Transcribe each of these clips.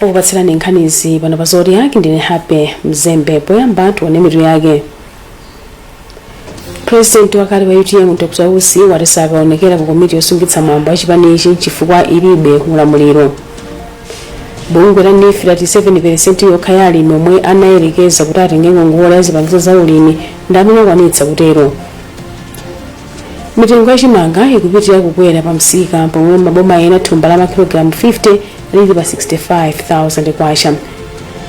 okupatsirani nkhanizi pano pa Zodiac ndine Happy Mzembe. Poyamba tione mitu yake. President wakale wa UTM Dr. Usi wati sakaonekera ku komiti yosungitsa mwambo wa chipanichi chifukwa ilibe ulamuliro. Bungwe la NIF lati 7% yokha ya alimi omwe anayerekeza kuti atenge ngongole ya zipangizo za ulimi ndi amene akwanitsa kutero. Mitengo ya chimanga ikupitirira kukwera pa msika pomwe maboma ena thumba la makilogramu 50 lili pa 65,000 kwacha.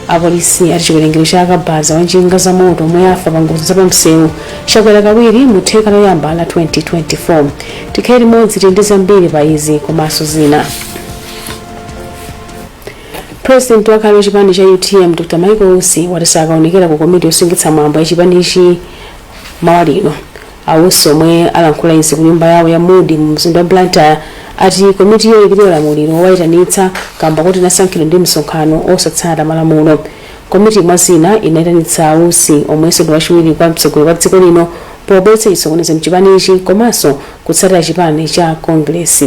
Apolisi ati chiwerengero cha akabaza wa njinga za moto omwe afa pa ngozi zapamsewu chakwera kawiri mu theka loyamba la 2024. Tikhale limodzi tindi zambiri pa izi komanso zina. President wakale wa chipani cha UTM Dr. Michael Usi wati sakaonekera ku komiti yosungitsa mwambo ya chipanichi mawalino. Awusi omwe alankhula izi ku nyumba yawo ya Moody mu mzinda wa Blantyre ati komiti yo ilibe ulamuliro wayitanitsa kamba kuti inasankhidwa ndi msonkhano osatsata malamulo. Komiti mwazina inayitanitsa Awusi omwenso ndi wachiwiri kwa mtsogoleri wa dziko lino pobweretsa chisokonezo mchipanichi komanso kutsatira chipani cha Congress.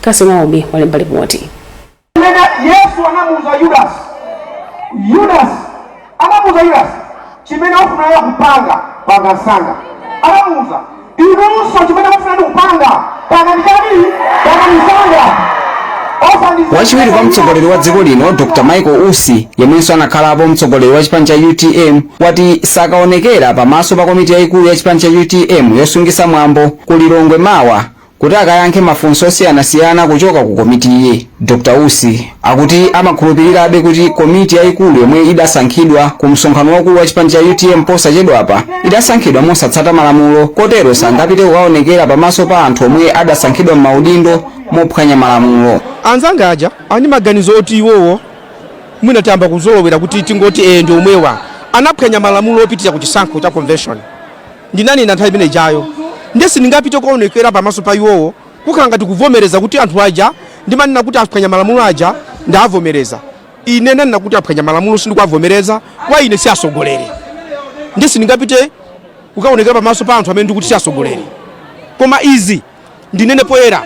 Kasemaomi walemba ripoti. Yesu anamuuza Judas anamuuza chimene ofuna kupanga pangasanga anamuuza inunso chimene ofuna kupanga panganikani panganisanga. Wachiwiri kwa mtsogoleri wa dziko lino Dr. Michael Usi yemwenso anakhalapo mtsogoleri wa chipani cha UTM wati sakaonekera pamaso pa komiti yayikulu ya chipani cha UTM yosungitsa mwambo ku Lilongwe mawa kuti akayankhe mafunso osiyanasiyana kuchoka ku komitiyi. Dr. Usi akuti amakhulupirirabe kuti komiti yayikulu yomwe idasankhidwa ku msonkhano wakulu wa chipani cha UTM posachedwapa idasankhidwa mosatsata malamulo, kotero sangapite kukaonekera pamaso pa anthu omwe adasankhidwa m'maudindo mophwanya malamulo. Anzanga aja ani maganizo oti iwowo mwina tamba kuzolowera kuti tingoti ndi omwewa anaphwanya malamulo opitira ku chisankho cha convention. Ndinani na nthawi imene ijayo ndesi ningapite kuonekera pamaso pa iwowo kukanga tikuvomereza kuti anthu aja ndimanena kuti aphwanya malamulo aja ndavomereza. Ine nena kuti aphwanya malamulo sindikuavomereza kwa ine si asogolere. Ndesi ningapite kukaonekera pamaso pa anthu amene ndikuti si asogolere. Koma izi ndinene poyera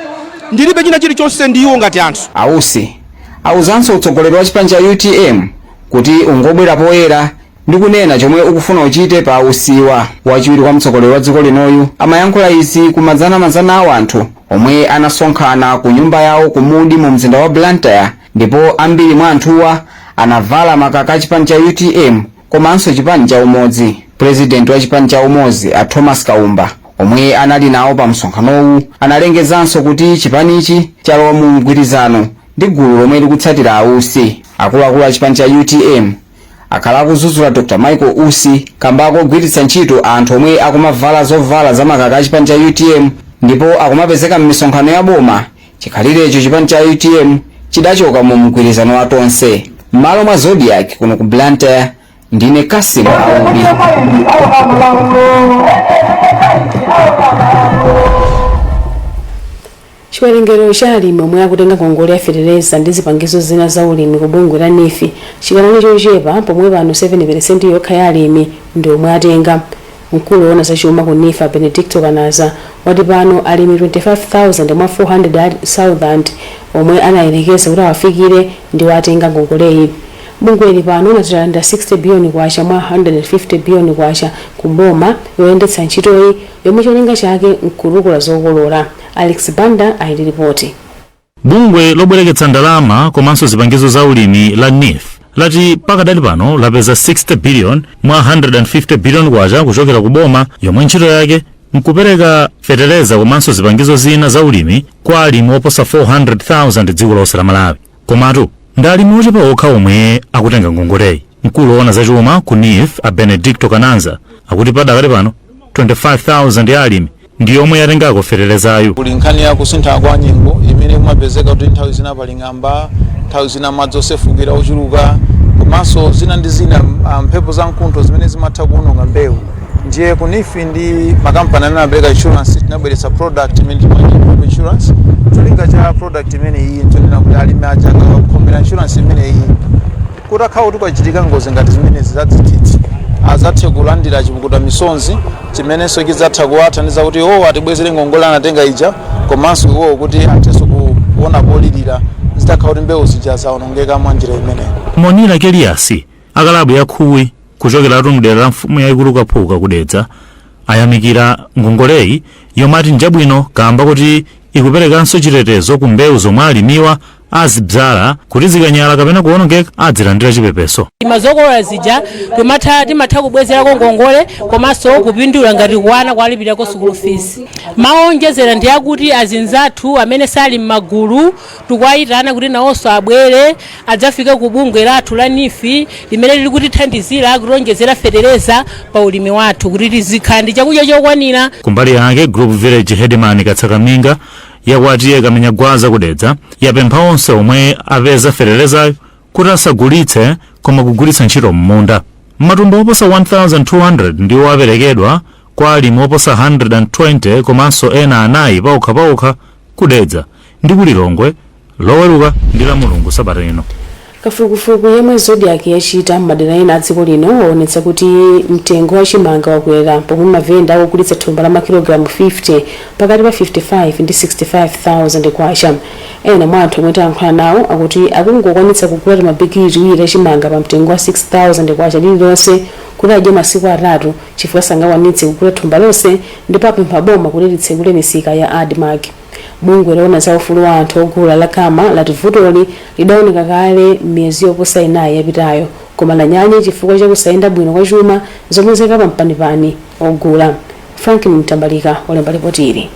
ndilibe china chilichonse ndiwo ngati anthu. Awusi awuzanso utsogoleri wa chipani cha UTM kuti ungobwera poyera ndi kunena chomwe ukufuna uchite pa usiwa. Wachiwiri kwa mtsogoleri wa dziko linoyu amayankhula izi ku mazana awo anthu omwe anasonkhana ku nyumba yawo ku Moody mu mzinda wa Blantyre, ndipo ambiri mwa anthuwa anavala makaka a chipani cha UTM komanso chipani cha Umodzi. President wa chipani cha Umodzi a Thomas Kaumba omwe anali nawo pa msonkhanowu analengezanso kuti chipanichi chalowa mu mgwirizano ndi gulu lomwe likutsatira Awusi. Akuluakulu a chipani cha UTM akhala akudzudzula Dr. Michael Usi kamba kogwiritsa ntchito anthu omwe akumavala zovala za makaka a chipani cha UTM ndipo akumapezeka m'misonkhano ya boma. Chikhalirecho chipani cha UTM chidachoka mu mgwirizano wa tonse. M'malo mwa Zodiac kuno ku Blantyre ndine Kassim Aobi. Chiwerengero cha alimi omwe akutenga ngongole ya fertilizer ndi zipangizo zina za ulimi ku bungwe la NIF chikanali chochepa pomwe pano 7% yokha ya alimi ndi omwe atenga. Mkulu woona za chuma ku NIF Benedicto Kanaza wati pano alimi 25,000 mwa 400,000 omwe anayerekeza kuti awafikire ndi watenga ngongoleyi. Bungweli pano natalanda 60 billion kwacha mwa 150 billion kwacha ku boma yoyendetsa ntchitoyi yomwe cholinga chake nkulukula zokolola. Alex Banda ayili ripoti. Bungwe lobwereketsa ndalama komanso zipangizo za ulimi la NIF lati pakadali pano lapeza 60 billion mwa 150 billion kwacha kuchokera ku boma yomwe ntchito yake nkupereka fertilizer komanso zipangizo zina za ulimi kwa alimi oposa 400,000 dziko lonse la Malawi. Komatu ndi alimi ochepa okha omwe akutenga ngongoleyi. Mkulu woona za chuma ku NIF a Benedicto Kanaza akuti padakali pano 25,000 ya alimi ndi yomwe yatengako fertilizer. Kuli nkhani ya kusintha kwa nyengo imene kumapezeka kuti nthawi zina pali ng'amba, nthawi zina madzi osefukira ochuluka komanso zina ndi zina mphepo za mkuntho zimene zimatha kuwononga mbewu. Ndiye ku NIF ndi makampani amene amapereka insurance tinabweretsa product imene timati insurance. Cholinga cha product imene iyi ntonena kuti alimi aja akakhombera insurance imene iyi kuti akhawa kuti kwachitika ngozi ngati zimene zadzititsi azathe kulandira chipukuta misonzi chimenenso chidzatha kuwathandiza kuti atibwezere ngongole anatenga ija komanso iwo kuti athenso kuona polirira zitakhala kuti mbewu zija zaonongeka mwa njira imeneyo. Monira Keliasi akalabu ya Khuwi kuchokera mdera la mfumu yaikulu Kaphuka kudedza ayamikira ngongoleyi yomwe ati njabwino kamba kuti ikuperekanso chitetezo ku mbewu zomwe alimiwa azibzala kuti zikanyala kapena kuonongeka adzilandira chipepeso. Mazokolola zija timatha kubwezerako ngongole komanso kupindula ngati kuwana kwalipirako school fees. Maonjezera ndi akuti azinzathu amene sali m'magulu tukwayitana kuti nawonso abwere adzafike ku bungwe lathu la NIFI limene lili kutithandizira kulonjezera fetereza pa ulimi wathu kuti tizikhala ndi chakudya chokwanira. Kumbali yake Group Village Headman Katsakaminga yakwati yakamenya gwaza kudedza yapempha onse omwe apeza feterezayo kuti asagulitse koma kugulitsa ntchito m'munda. Matumba oposa 1200 ndiwo aperekedwa kwa alimi oposa 120 komanso ena anayi paokha kudedza ndi kulilongwe loweruka ndi la Mulungu sabata ino. Kafukufuku yemwe Zodiac yachita m'madera ena a dziko lino waonetsa kuti mtengo wa chimanga wakwera pomwe mavenda akugulitsa thumba la makilogramu 50 pakati pa 55 ndi 65,000 kwacha. Ena mwa anthu omwe tayankhula nawo akuti akungokwanitsa kugula mabikiri awiri a chimanga pa mtengo wa 6,000 kwacha lililonse kuti adye masiku atatu chifukwa sangakwanitse kugula thumba lonse ndipo apempha boma kuti litsekule misika ya ADMARC. Bungwe loona za ufulu wa anthu ogula la Kama lati vutoli lidaoneka kale miyezi yoposa inayi yapitayo koma lanyanya chifukwa chakusayenda bwino kwa chuma zomwe zaka pampanipani ogula. Franklin Mtambalika walemba ripoti ili.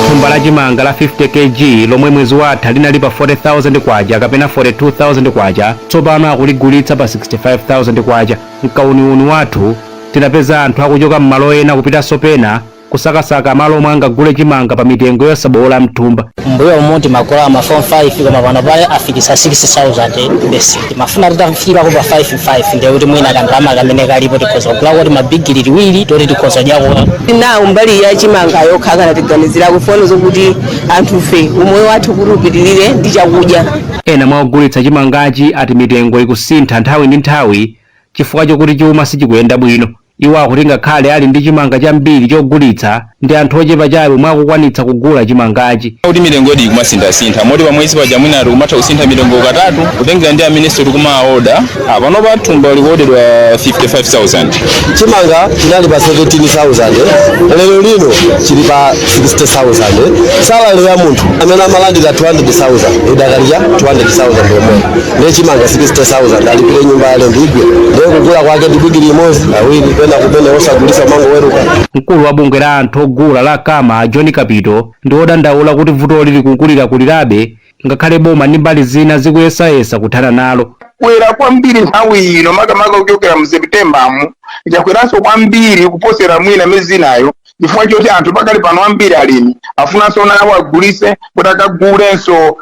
Thumba la chimanga la 50 kg lomwe mwezi watha linali pa 40,000 kwacha kapena 42,000 kwacha tsopano akuligulitsa pa 65,000 kwacha. Mkauniuni wathu tinapeza anthu akuchoka m'malo ena kupitanso pena kusakasaka malo omwe angagule chimanga pa mitengo yosabowola mthumba. Mbuyo umonti makola ma 45 koma pano pale afikisa 60,000 besi. Mafuna tutafikira ko pa 55 ndio kuti mwina kandama kamene kalipo tikhoza kugula kuti mabigiri liwiri toti tikhoza jako. Na mbali ya chimanga yokhaka natiganizira kufuna zokuti anthu fe umoyo wathu kurupitirire ndi chakudya. Ena mwa ogulitsa chimangachi ati mitengo ikusintha nthawi ndi nthawi chifukwa chokuti chuma sichikuyenda bwino. Iwo akuti ngakhale ali ndi chimanga chambiri chogulitsa ndi anthu ochepa chabe omwe akukwanitsa kugula chimangachi. Kuti mitengo yodi kumasintha moti pamwezi paja mwina ali kumatha kusintha mitengo katatu kutengera ndi amene kuma order pano pa thumba likodedwa 55,000. Chimanga chinali pa 17,000 lero lino chili pa 60,000. Salary ya munthu amene amalandira 200,000 idakaliya 200,000 omwe ndi chimanga 60,000 alipire nyumba yale ndigwe ndiye kugula kwake ndibigiri imodzi awiri pena kupene osagulisa mango weruka. Mkulu wa bungwe la anthu ogula la Kama John Kapito ndi odandaula kuti vuto lili kukulirabe ngakhale boma ndi mbali zina zikuyesayesa kuthana nalo. Kwera kwambiri nthawi ino makamaka kuchokera mu Septembamu ichakweranso kwambiri kuposera mwina mezi inayo chifukwa choti anthu pakali pano ambiri alimi afunanso nawo agulise kuti akagulenso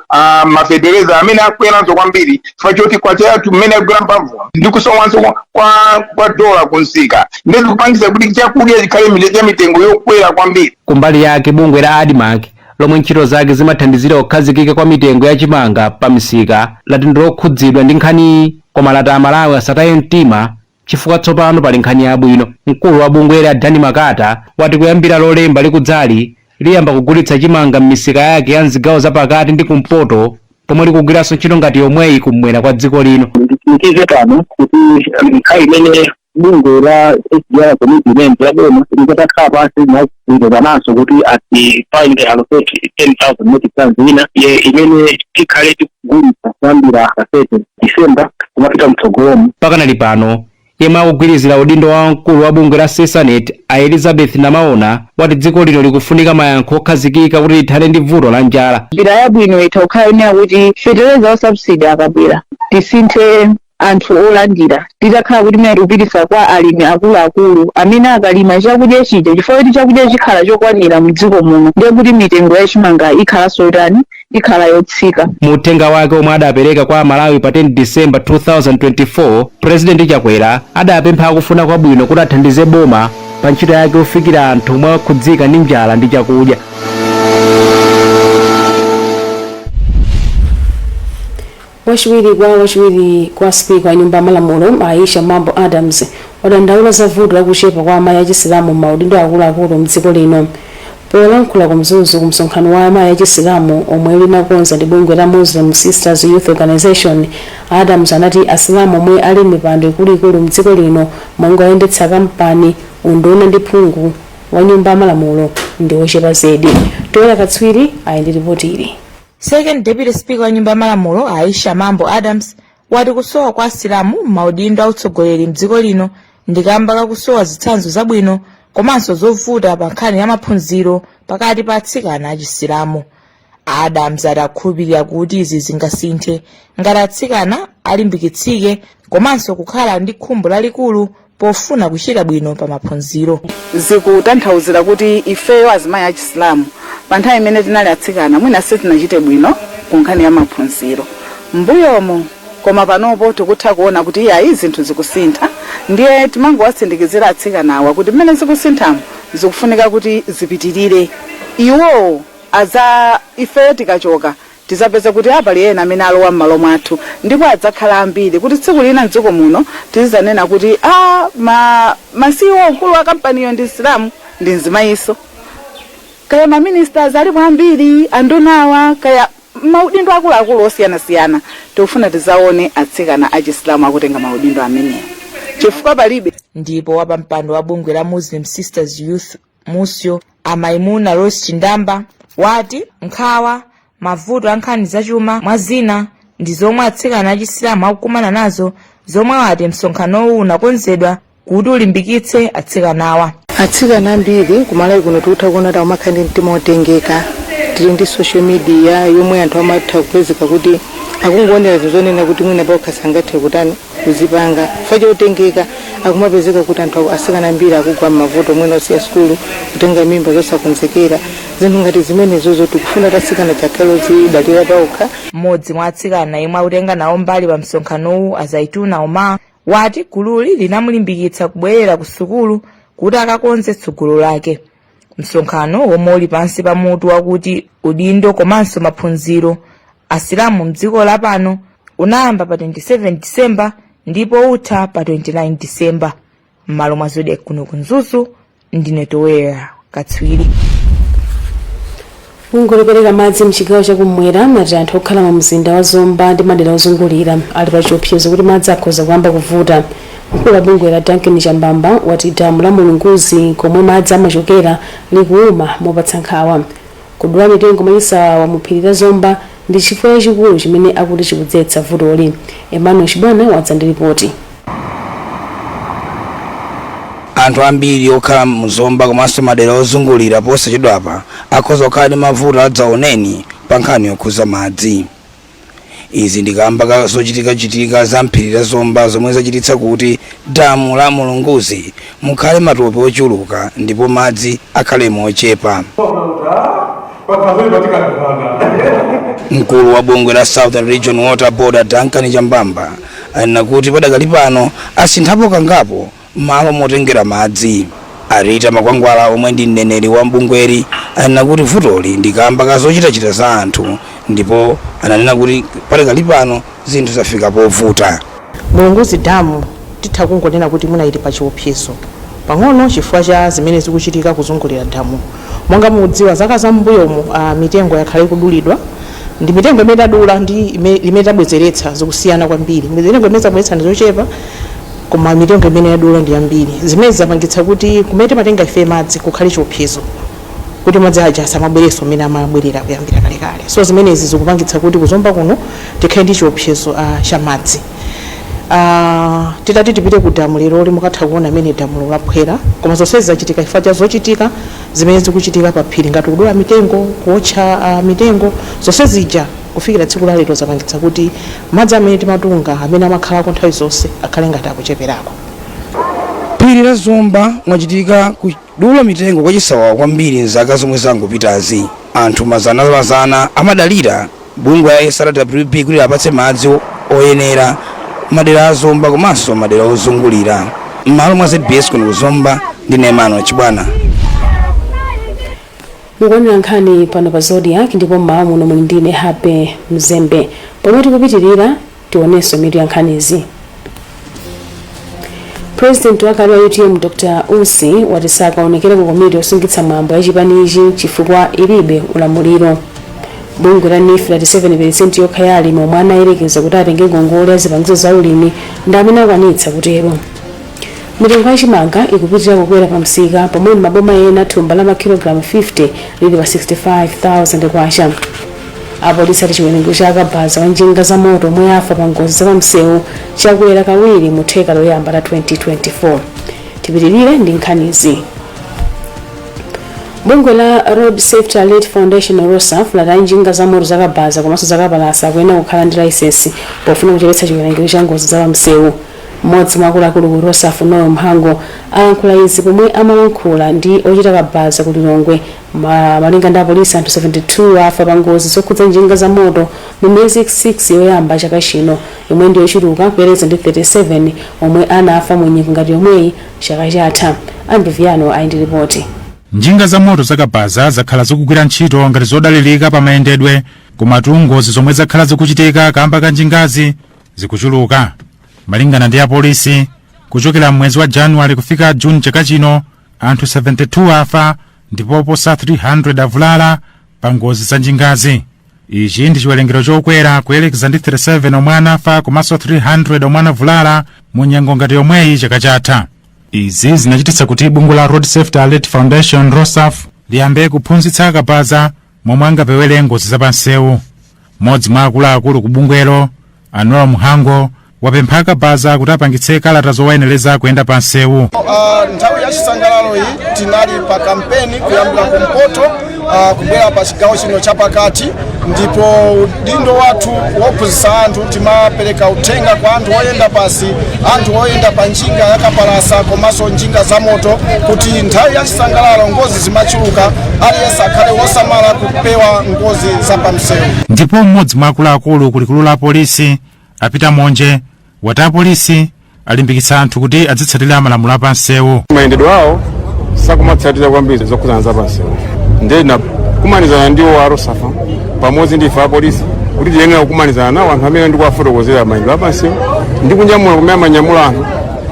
mafedereza amene akweranso kwambiri chifukwa choti kwacha yathu mmene agula mphamvu ndi kusowanso kwa dola kunsika ndezi kupangisa kuti chakudya chikhale cha mitengo yokwera kwambiri. Kumbali yake bungwe la ADMARC lomwe ntchito zake zimathandizira kukhazikika kwa mitengo ya chimanga pa misika lati ndilokhudzidwa ndi nkhani koma lati Amalawi asataye mtima chifukwa tsopano pali nkhani yabwino. Mkulu wa bungwe la Dani Makata wati kuyambira lolemba likudzali liyamba kugulitsa chimanga m'misika yake ya mzigawo zapakati ndi kumpoto pomwe likugwiranso ntchito ngati yomweyi kumwera kwa dziko lino. Ndikize pano kuti nkhani imene bungwe la SGR commitment yabona likutakhala pansi nazo kuti atipange allocate 10,000 metric tons ina imene tikhale tikugulitsa kuyambira 30 December kumapita mtsogolomo. Pakanali pano yemwe akugwirizira udindo wa mkulu wa bungwe la Sesanet a Elizabeth Namaona wati dziko lino likufunika mayankho okhazikika kuti lithane ndi vuto la njala. Njira yabwino itakhala kuti fetereza wa subsidy akabwera tisinthe anthu olandira titakhala kuti mwina tikupitisa kwa alimi akuluakulu amene akalima chakudya chija chifukwa kuti chakudya chikhala chokwanira mdziko muno ndiye kuti mitengo ya chimanga ikhalanso ikhala yotsika. Muthenga wake omwe adapereka kwa Malawi pa 10 December 2024 President Chakwera adapempha akufuna kwabwino kuti athandize boma pa ntchito yake yofikira anthu omwe akhudzika ndi njala ndi chakudya. Wachiwiri kwa spika wa nyumba ya malamulo Aisha Mambo Adams wadandaula za vuto la kuchepa kwa amayi achisilamu m'maudindo akuluakulu mdziko lino. polankhula kumzuzu ku msonkhano wa amayi achisilamu omwe linakonza ndi bungwe la Muslim Sisters Youth Organization, Adams anati asilamu omwe ali mipando ikuluikulu mdziko lino monga oyendetsa kampani, unduna ndi phungu wa nyumba ya malamulo ndi ochepa zedi. Tola Katswiri ayindi ripoti ili. Second Deputy Speaker wa nyumba ya malamulo Aisha Mambo Adams wati kusowa kwa asilamu maudindo autsogoleri mdziko lino ndikamba kakusowa zitsanzo zabwino komanso zovuta pa nkhani ya maphunziro pakati pa atsikana achisilamu. Adams adakhulupirira kuti izi zingasinthe ngati atsikana alimbikitsike komanso kukhala ndi khumbo lalikulu pofuna kuchita bwino pa maphunziro. Zikutanthauzira kuti ifeyo azimayi achisilamu pa nthawi imene tinali atsikana mwina sitinachite bwino ku nkhani ya maphunziro mbuyomo, koma panopo tikutha kuona kuti iyayi zinthu zikusintha, ndiye timangowasindikizira atsikanawa kuti mmene zikusinthamo zikufunika kuti zipitirire. Iwo aza ifeyo tikachoka tizapeza kuti apali ena amene alowa m'malo mwathu ndipo adzakhala ambiri kuti tsiku lina mdziko muno tizanena kuti masiwo mkulu wa kampaniyo ndi Islamu ndi mzimayiso, kaya maministers alipo ambiri, andunawa, kaya maudindo akuluakulu osiyanasiyana. Tikufuna tizaone atsikana achisilamu akutenga maudindo amenewa chifukwa palibe. Ndipo wapampando wa bungwe la Muslim Sisters Youth Musyo Amaimuna Rose Chindamba wati nkhawa, mavuto a nkhani zachuma mwazina ndi zomwe atsikana achisilamu akukumana nazo, zomwe wati msonkhanowu unakonzedwa kuti ulimbikitse atsikanawa. Atsikana ambiri kumalawi kuno tikutha kuona kuti amakhala ndi mtima wotengeka, tili ndi social media yomwe anthu amatha kupezeka kuti akungoonera zozonena kuti mwina pakha sangathe kutani kuzipanga facho utengeka. Akumapezeka kuti anthu asikana ambiri akugwa m'mavuto mwina osiya skulu, kutenga mimba zosakonzekera, zinthu ngati zimenezo zoti kufuna atsikana chakhalo zidalira paokha. Mmodzi mwa atsikana yemwe akutenga nawo mbali pa msonkhanowu Azaituna Omar wati gululi linamulimbikitsa kubwerera ku sukulu kuti akakonze tsogolo lake. Msonkhano womwe uli pansi pa mutu wakuti udindo komanso maphunziro asilamu mdziko lapano unayamba pa 27 Disemba ndipo utha pa 29 Disemba. M'malo mwa Zodiac kuno kunzuzu ndine Toera Katswiri. Bungwe lopereka madzi mchigawo chakumwera mati anthu okhala mu mzinda wa Zomba ndi madera ozungulira ali pa chiopsezo kuti madzi akhoza kuyamba kuvuta. Mkulu wa bungwe la Duncan Chambamba wati damu la Mulunguzi komwe madzi amachokera likuuma mopatsa nkhawa. Kudula mitengo mayisawa mu phiri la Zomba ndi chifukwa chikulu chimene akuti chikudzetsa vutoli. Emmanuel Chibwana wadza ndi ripoti. Anthu ambiri okhala mu Zomba komanso madera ozungulira posachedwapa akhoza kukhala ndi mavuto adzaoneni pa nkhani yokhuza madzi. Izi ndikamba zochitika za mphiri la Zomba zomwe zachititsa kuti damu la Mulunguzi mukhale matope ochuluka ndipo madzi akhale mochepa. Mkulu wa bungwe la Southern Region Water Board Duncan Chambamba anena kuti padakali pano asinthapo kangapo malo motengera madzi. Arita Makwangwala omwe ndi mneneri wa bungweri anena kuti vutoli ndikamba zochitachita za anthu ndipo ananena kuti padakali pano zinthu zafika povuta. Mulunguzi damu titha kungonena kuti muna ili pa chiopsezo pang'ono chifukwa cha zimene zikuchitika kuzungulira damu. Monga mudziwa zaka zambuyomu mitengo yakhala ikudulidwa, ndi mitengo imene adula ndi imene tabwezeretsa zikusiyana kwambiri. Mitengo imene zabweretsa ndi zochepa koma mitengo imene yadula ndi yambiri. Zimene zapangitsa kuti kumene matenga ife madzi kukhale chiopsezo kuti madzi aja asamabwereso amene amabwerera kuyambira kalekale. So zimenezi zikupangitsa kuti kuzomba kuno tikhale ndi chiopsezo cha madzi. Titati tipite ku damu lero mukatha kuona amene damu laphwera, koma zonse zachitika chifukwa cha zochitika zimene zikuchitika pa phiri ngati kudula mitengo, kuotcha mitengo, zonse zija kufikira tsiku la lero zapangitsa kuti madzi amene timatunga amene amakhalako nthawi zonse akhale ngati akucheperako. Phiri la Zomba mwachitika kudula mitengo kwachisawawa kwambiri nzaka zomwe zangopitazi. Anthu mazana amadalira bungwe la SRWP kuti apatse madzi oyenera madera a Zomba komanso madera ozungulira. M'malo mwa ZBS kuno ku Zomba ndine Emmanuel Chibwana. Mukuonera nkhani pano pa Zodiac ndipo mmawa muno muli ndine Happy Mzembe. Pomwe tikupitirira tionenso mitu ya nkhanizi. President wakale wa UTM Dr. Usi wati sakaonekera ku komiti yosungitsa mwambo ya chipanichi chifukwa ilibe ulamuliro. Bungwe la NIF lati 7% yokha ya alimi omwe anayerekeza kuti atenge ngongole ya zipangizo za ulimi ndi amene akwanitsa kutero. Mitengo ya chimanga ikupitirira kukwera pa msika pomwe maboma ena thumba la makilogramu 50 lili pa 65,000 kwacha. Apolisi ati chiwerengero cha akabaza wa njinga za moto omwe afa pa ngozi za pamsewu chakwera kawiri mu theka loyamba la 2024. Tipitirire ndi nkhanizi. Bungwe la Road Safety Alert Foundation ROSAF lati njinga za moto zakabaza komanso zakapalasa akuyenda kukhala ndi layisensi pofuna kuchepetsa chiwerengero cha ngozi za pamsewu. Mmodzi mwa akuluakulu ku ROSAF Noyo Mhango ayankhula izi pomwe amalankhula ndi ochita kabaza ku Lilongwe malinga ndi apolisi anthu 72 afa pa ngozi zokhudza njinga za moto mu miyezi 6 yoyamba chaka chino, yomwe ndi yochuluka kuyerekeza ndi 37 omwe anafa mu nyengo ngati yomweyi chaka chatha. Ambiviano ali ndi ripoti. Njinga za moto zakabaza zakhala zikugwira ntchito ngati zodalirika pa mayendedwe, komatu ngozi zomwe zakhala zikuchitika kamba ka njingazi zikuchuluka. Malingana ndi apolisi, kuchokera mwezi wa Januwale kufika Juni chaka chino, anthu 72 afa ndipo oposa 300 avulala pa ngozi za njingazi. Ichi ndi chiwerengero chokwera kuyerekeza ndi 37 omwe anafa komanso 300 omwe anavulala mu nyengo ngati yomweyi chaka chatha. Izi zinachititsa kuti bungwe la Road Safety Alert Foundation ROSAF liyambe kuphunzitsa akabaza momwe angapewere ngozi za pansewu. Mmodzi mwa akuluakulu ku bungwelo, Noyo Mhango, wapempha akabaza kuti apangitse kalata zowayenereza kuyenda pansewu. Nthawi ya chisangalalo iyi tinali pa kampeni kuyambira kumpoto kubwera pa chigawo chino chapakati, ndipo udindo wathu wophunzitsa anthu timapereka uthenga kwa anthu oyenda pasi, anthu oyenda pa njinga yakapalasa komanso njinga za moto kuti nthawi ya chisangalalo ngozi zimachuluka, aliyense akhale wosamala kupewa ngozi za pamsewu. Ndipo mmodzi mwa akuluakulu ku likulu la polisi apita monje wati apolisi alimbikitsa anthu kuti azitsatira malamulo a pansewu. Mayendedwe awo sakumatsatira kwambiri zokhuzana za pansewu. Ndena kumanizana ndiwo a ROSAF pamodzi ndi ife apolisi kuti tiyenera kumanizana nawo anthu amene ndi kuwafotokozera mayendedwe a pansewu ndi kunyamula kumene amanyamula anthu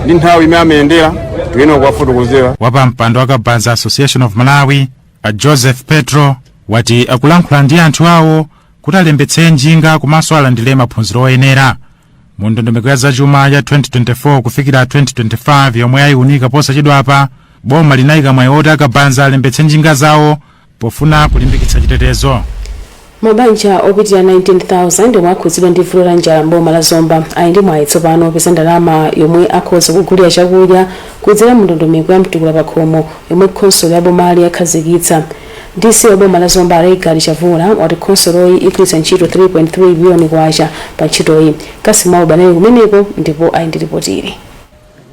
ndi nthawi imene amayendera tiyenera kuwafotokozera. Wapa mpando wakabaza Association of Malawi a Joseph Petro wati akulankhula ndi anthu awo kuti alembetse njinga komanso alandire maphunziro oyenera. Mu ndondomeko ya zachuma ya 2024 kufikira 2025 yomwe yayiunika posachedwapa, boma linayika mwayi oti akabaza alembetse njinga zawo pofuna kulimbikitsa chitetezo. Mabanja opitira 19,000 omwe akhudzidwa ndi vuto la njala m'boma la Zomba ali ndi mwayi tsopano opeza ndalama yomwe akhoza kugulira chakudya kudzera mu ndondomeko ya mtukula pa khomo yomwe khonsolo ya bomali yakhazikitsa. DC wa boma la Zomba Alegari Chavula wati khonsoloyi igwiritsa ntchito 3.3 biliyoni kwacha pa ntchitoyi. Kasimawu banali kumeneko ndipo ali ndi ripoti.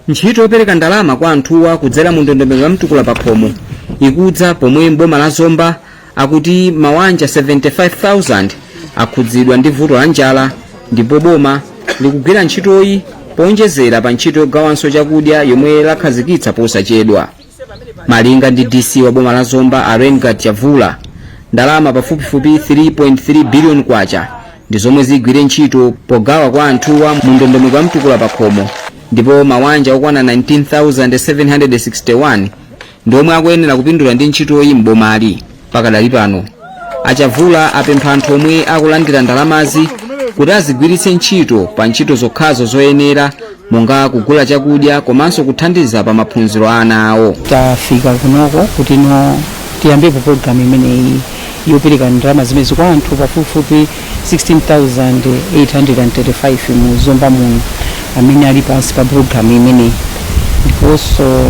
Ntchito yopereka ndalama kwa anthuwa kudzera mu ndondomeko ya mtukula pa khomo ikudza pomwe mboma la Zomba akuti mawanja 75,000 akhudzidwa ndi vuto la njala, ndipo boma likugwira ntchitoyi powonjezera pa ntchito yogawanso chakudya yomwe lakhazikitsa posachedwa. Malinga ndi DC wa boma la Zomba Alegari Chavula, ndalama pafupifupi 3.3 biliyoni kwacha ndi zomwe zigwire ntchito pogawa kwa anthuwa mu ndondomeko ya mtukula pa khomo, ndipo mawanja okwana 19,761 ndiomwe akuyenera kupindula ndi ntchitoyi m'bomali. Pakadali pano Achavula apempha anthu omwe akulandira ndalamazi kuti azigwiritse ntchito pa ntchito zokhazo zoyenera monga kugula chakudya komanso kuthandiza pa maphunziro a ana awo. Tafika kunoko kuti tiyambepo programu imeneyi yopereka ndalama zimezi kwa anthu pafupifupi 16,835 mu Zomba muno amene ali pansi pa programu imeneyi. Ndiponso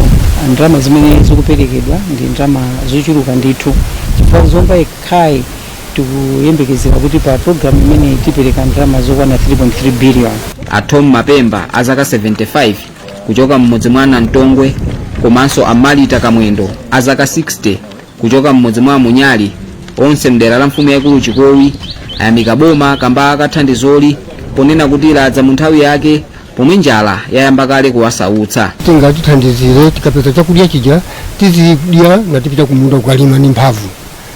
ndalama zimene zikuperekedwa ndi ndalama zochuluka ndithu, chifukwa Zomba ikhayi tikuyembekezera kuti pa programu imeneyi tipereka ndalama zokwana 3.3 biliyoni. Atom Mapemba azaka 75 kuchoka mmodzi mwa Nantongwe komanso Amalita Kamwendo azaka 60 kuchoka mmodzi mwa Munyali, onse mdera la mfumu yakulu Chikowi, ayamika boma kamba akathandizoli ponena kuti ladza mu nthawi yake pomwe njala yayamba kale kuwasautsa. Tingatithandizire tikapeza chakudya chija tizidya ngatipita kumunda kukalima ndi mphamvu,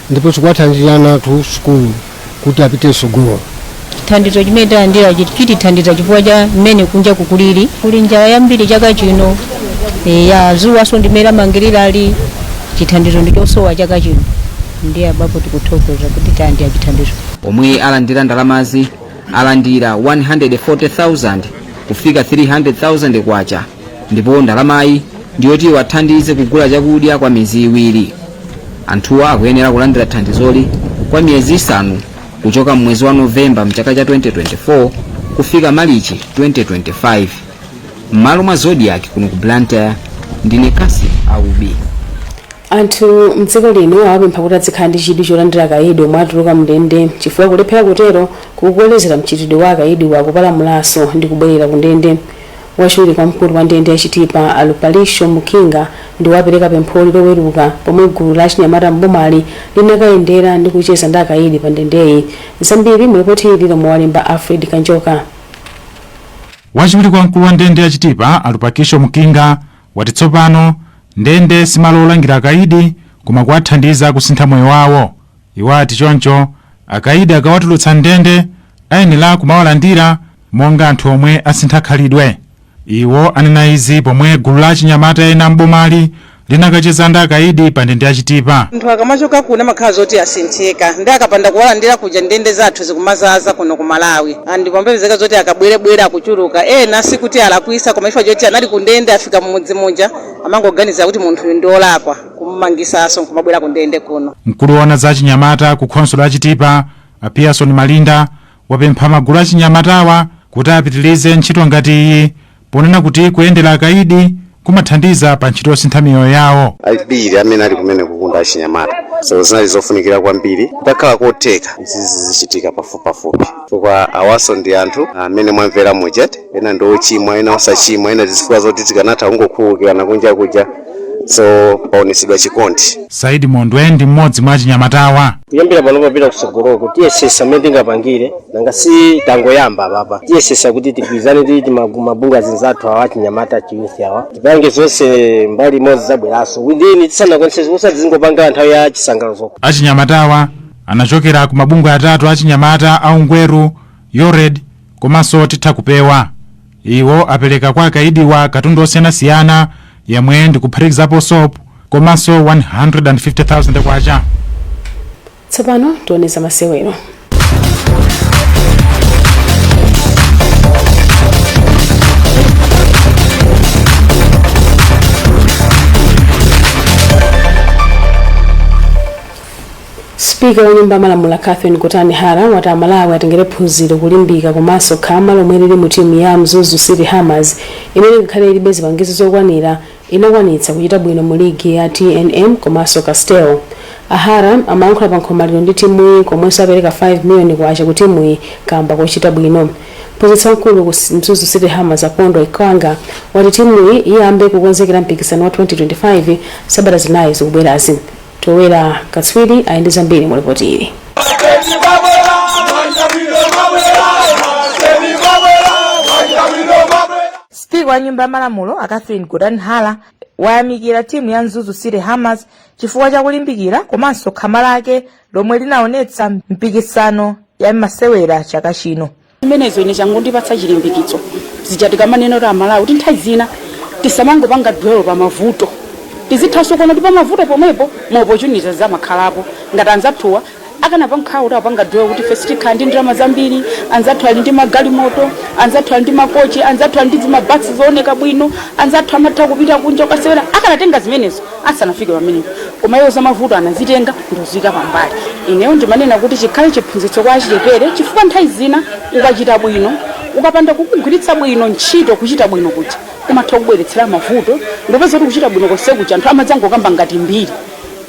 ndipo tikwathandizira nathu sukulu kuti apite sogolo. Thandizo chimene talandira chitithandiza chifukwa cha mmene kunja kukuliri kuli njala yambiri chaka chino ya zuwaso ndimera mangirira ali chithandizo ndichosowa chaka chino ndiye abapo tikuthokoza kuti tandi achithandizo. omwe alandira ndalamazi alandira 140,000 kufika 300,000 kwacha, ndipo ndalamayi ndiyoti wathandize kugula chakudya kwa miyezi iwiri. Anthuwa akuyenera kulandira thandizoli kwa miyezi 5 kuchoka mwezi wa Novemba mchaka cha 2024 kufika Marichi 2025. M'malo mwa Zodiac kuno ku Blantyre ndine Kasi Aubi. Anthu mdziko lino apempha kuti azikhala ndi chidwi cholandira kaidi omwe atuluka mndende chifukwa kulephera kutero kukukolezera mchitidwe wa kaidi wakupalamulanso ndi kubwerera ku ndende. Wachiwiri kwa mkulu wa ndende yachitipa Alupalisho Mukinga ndi wapereka pempholi loweruka pomwe gulu la achinyamata mbomali linakayendera ndi kucheza ndi akaidi pa ndendeyi. Zambiri mulipoti ili lomwe walemba Alfred Kanjoka. Wachiwiri kwa mkulu wa ndende yachitipa Alupalisho Mukinga wati tsopano ndende simalo olangira akaidi koma kuwathandiza kusintha moyo wawo. Iwo ati choncho akaidi akawatulutsa ndende ayenera kumawalandira monga anthu omwe asintha khalidwe. Iwo anena izi pomwe gulu la achinyamata ena mbomali linakacheza ndi akaidi pa ndende yachitipa. Anthu akamachoka kuna makhala zoti asinthika ndi akapanda kuwalandira kuja ndende zathu zikumazaza kuno ku Malawi andi pamapezeka zoti akabwerebwera akuchuluka ena sikuti alakwisa koma ifa choti anali ku ndende afika mumudzi munja amangoganiza kuti munthu ndi olakwa kummangisaso kumabwera ku ndende kuno. Mkulu wa za achinyamata ku khonsolo yachitipa Pearson Malinda wapempha magulu achinyamatawa kuti apitilize ntchito ngati iyi ponena kuti kuyendera akaidi kumathandiza pa ntchito yosintha miyoyo yawo. Ambiri amene ali kumene kukunda achinyamata so zinali zofunikira kwambiri kutakhala kotheka izi zichitika pafupi chifukwa awaso ndi anthu amene mwamvera mujati ena ndi ochimwa ena osachimwa ena zifukwa zoti tikanatha kungokhululukirana kunja kuja so paonesedwa chikondi. Saidi Mondwe ndi mmodzi mwa achinyamatawa. Kuyambira pano papita kusogoloko kuti tiyesesa mmene tingapangire nanga si tangoyamba papa tiyesesa kuti tigwirizane ndi mabungwe azinzathu awa achinyamata chiyuthi awa tipange zonse mbali imodzi zabweraso within tisanakwanise kusati zingopanga nthawi ya chisangalalo zokha. Achinyamatawa anachokera ku mabungwe atatu achinyamata a Ungweru, Yored komanso Titha Kupewa. Iwo apereka kwa akaidiwa katundu osiyanasiyana yemwe ndi kuphatikizapo soap komanso 150,000 kwacha. Tsopano tioneza masewero. Speaker wa nyumba malamulo Catherine Kotani Hara wati Malawi atengere phunziro kulimbika komanso khama lomwe lili mu timu ya Mzuzu City Hammers imene ngakhale ilibe zipangizo zokwanira inakwanitsa kuchita bwino mu ligi ya TNM komanso Castel. Ahara amayankhula pa nkhomaliro ndi timuyi komwenso apereka 5 million kwacha ku timuyi kamba kochita bwino. Mphunzitsi wamkulu ku Mzuzu City Hammers Apondo Ikanga wati timuyi iyambe kukonzekera mpikisano wa 2025 sabata zinayi zikubwerazi. Towera Katswiri aende zambiri mu ripoti ili. Speaker wa nyumba malamulo Catherine Kotani Hara wayamikira timu ya Mzuzu City Hammers chifukwa cha kulimbikira komanso khama lake lomwe linaonetsa mpikisano ya masewera chaka chino. Imenezo ine changu ndipatsa chilimbikitso zichatika maneno ra Malawi kuti nthawi zina tisamangopanga dwelo pa mavuto tizithaso kona ndi pa mavuto pomwepo mu opportunities za makhalapo ngati anzathuwa akanapa nkhawu apanga dwelo kuti first kandi ndalama zambiri anzathu ali ndi magali moto anzathu ali ndi makochi anzathu ali ndi mabasi zooneka bwino anzathu amatha kupita kunja ukasewera akanatenga zimenezo asanafike pamenepo koma iwo za mavuto anazitenga ndozika pambali. Ineyo ndimanena kuti chikhale chiphunzitso kwa achilepere chifukwa nthawi zina ukachita bwino ukapanda kukugwiritsa bwino ntchito kuchita bwino kuti umatha kubweretsera mavuto ndopeza kuti kuchita bwino konse kucha anthu amadzangokamba ngati mbiri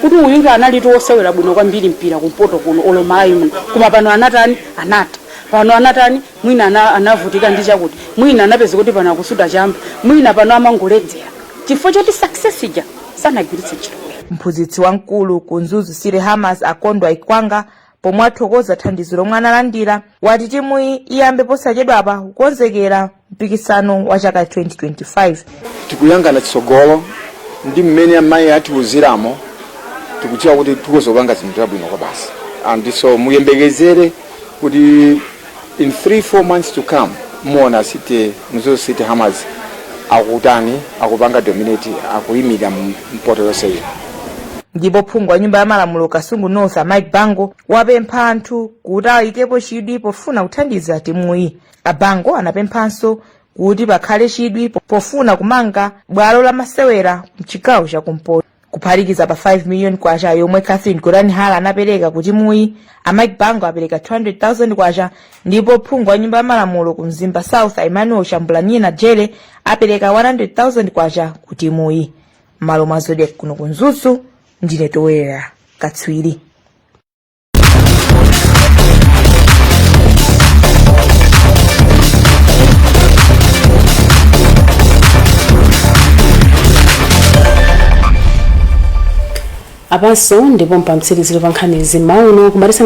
kuti uyu anali tosewera bwino kwambiri mpira kumpoto kuno olomayi muno koma pano anatani anata pano anatani mwina anavutika ndi chakuti mwina anapeza kuti pano akusuda chamba mwina pano amangoledzera chifukwa choti success ija sanagwiritse ntchito. Mphunzitsi wamkulu ku Mzuzu City Hammers Akondo Ikwanga pomwe athokoza thandizo lomwe analandira wati timuyi iyambe posachedwapa kukonzekera mpikisano wa chaka 2025. Tikuyangana chitsogolo ndi mmene amayi atiwuziramo tikudziwa kuti tikuzopanga zinthu zabwino kwa basi and so muyembekezere kuti in 3-4 months to come muona Mzuzu City Hammers akutani akupanga dominate akuyimira mpoto yonseyo. Ndipo phungu wa nyumba ya malamulo Kasungu North Mike Bango wapempha anthu kuti ayikepo chidwi pofuna kuthandiza timuyi. Abango anapemphanso kuti pakhale chidwi pofuna kumanga bwalo la masewera mchigawo chakumpoto kuphatikiza pa 5 million kwacha yomwe Catherine Gorani Hala anapereka kuti muyi. Mike Bango apereka 200,000 kwacha, ndipo phungu wa nyumba ya malamulo ku Mzimba South Emmanuel Shambulanina Jele apereka 100,000 kwacha kuti muyi. Malo mwa Zodiac kuno kunzuzu ndine Toera Katswiri. Apanso ndipo mpamtsiriziro pa nkhani zimauno kumalisana